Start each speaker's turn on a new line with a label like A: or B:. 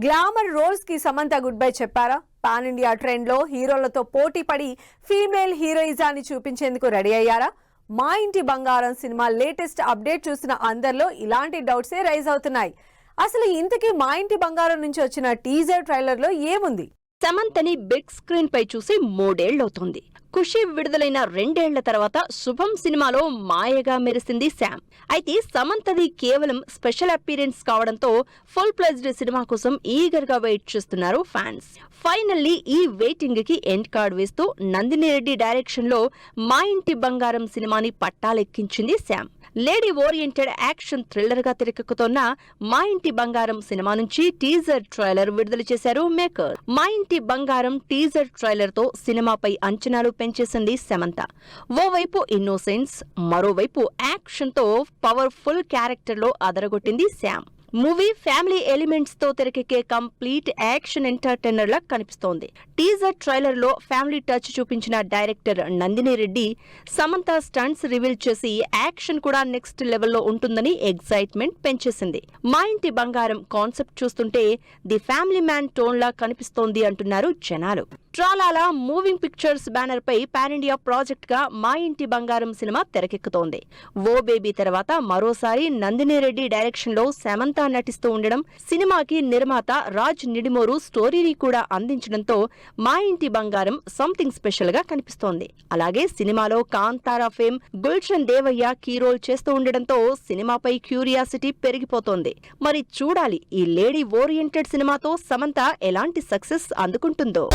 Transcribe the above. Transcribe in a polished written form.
A: Glamour roles కి Samantha good bye చెప్పారా? Pan India trend లో హీరోలతో పోటీ పడి ఫీమేల్ హీరోయిజాన్ని చూపించేందుకు రెడీ అయ్యారా? మా ఇంటి బంగారం సినిమా లేటెస్ట్ అప్డేట్ చూసిన అందరిలో ఇలాంటి డౌట్సే రైజ్ అవుతున్నాయి. అసలు ఇంతకీ మా ఇంటి బంగారం నుంచి వచ్చిన టీజర్ ట్రైలర్ లో ఏముంది?
B: సమంతని బిగ్ స్క్రీన్ పై చూసి 3 ఏళ్లవుతోంది. ఖుషి విడుదలైన 2 ఏళ్ల తర్వాత శుభం సినిమాలో మాయగా మెరిసింది శామ్. అయితే సమంతది కేవలం స్పెషల్ అపీరెన్స్ కావడంతో ఫుల్ ప్లెజ్డ్ సినిమా కోసం ఈగర్ గా వెయిట్ చేస్తున్నారు ఫ్యాన్స్. ఫైనల్లీ ఈ వెయిటింగ్ కి ఎండ్ కార్డ్ వేస్తూ నందిని రెడ్డి డైరెక్షన్ లో మా ఇంటి బంగారం సినిమాని పట్టాలెక్కించింది Sam. Lady oriented action thriller గా తెరకెక్కుతోన్న మా ఇంటి బంగారం సినిమా నుంచి టీజర్ ట్రైలర్ విడుదల చేశారు మేకర్. మా ఇంటి బంగారం టీజర్ ట్రైలర్ తో సినిమాపై అంచనాలు పెంచేసింది సమంత. ఓవైపు ఇన్నోసెన్స్, మరోవైపు యాక్షన్ తో పవర్ఫుల్ క్యారెక్టర్ లో అదరగొట్టింది శామ్. మూవీ ఫ్యామిలీ ఎలిమెంట్స్ తో తెరకెక్కే కంప్లీట్ యాక్షన్ ఎంటర్టైనర్ లా కనిపిస్తోంది. టీజర్ ట్రైలర్ లో ఫ్యామిలీ టచ్ చూపించిన director Nandini Reddy Samantha stunts reveal చేసి యాక్షన్ కూడా నెక్స్ట్ లెవెల్లో ఉంటుందని ఎగ్జైట్మెంట్ పెంచేసింది. మా ఇంటి బంగారం కాన్సెప్ట్ చూస్తుంటే ది ఫ్యామిలీ మ్యాన్ టోన్ లా కనిపిస్తోంది అంటున్నారు జనాలు. ట్రాలాలా మూవింగ్ పిక్చర్స్ బ్యానర్ పై పాన్ ఇండియా ప్రాజెక్ట్ గా మా ఇంటి బంగారం సినిమా తెరకెక్కుతోంది. ఓ బేబీ తర్వాత మరోసారి నందిని రెడ్డి డైరెక్షన్ లో సమంత నటిస్తూ ఉండడం, సినిమాకి నిర్మాత రాజ్ నిడిమోరు స్టోరీని కూడా అందించడంతో మా ఇంటి బంగారం సంథింగ్ స్పెషల్ గా కనిపిస్తోంది. అలాగే సినిమాలో Kantara fame Gulshan Devaiah key role చేస్తూ ఉండడంతో సినిమాపై క్యూరియాసిటీ పెరిగిపోతోంది. మరి చూడాలి ఈ లేడీ ఓరియంటెడ్ సినిమాతో సమంత ఎలాంటి సక్సెస్ అందుకుంటుందో.